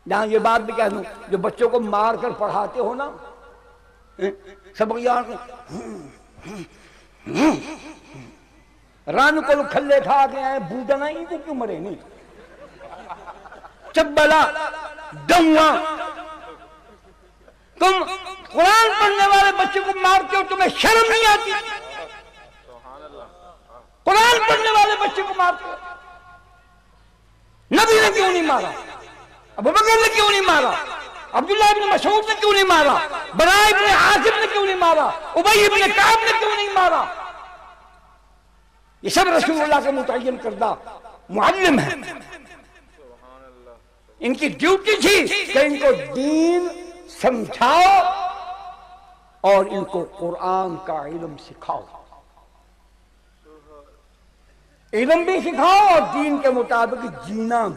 جہاں یہ بات بھی کہہ دوں، جو بچوں کو مار کر پڑھاتے ہو نا، سبق یاد رن کو کھلے کھا کے آئے بوڈنا ان کو کیوں مرے نہیں چبلا ڈوا، تم قرآن پڑھنے والے بچے کو مارتے ہو، تمہیں شرم نہیں آتی؟ قرآن پڑھنے والے بچے کو مارتے ہو۔ نبی نے کیوں نہیں مارا؟ ابوبکر نے کیوں نہیں مارا؟ عبداللہ ابن مسعود نے کیوں نہیں مارا؟ براء ابن عازب نے کیوں نہیں مارا؟ ابی ابن کعب نے کیوں نہیں مارا؟ یہ سب رسول اللہ کے متعین کردہ معلم ہیں، ان کی ڈیوٹی تھی کہ ان کو دین سمجھاؤ اور ان کو قرآن کا علم سکھاؤ، علم بھی سکھاؤ اور دین کے مطابق جینا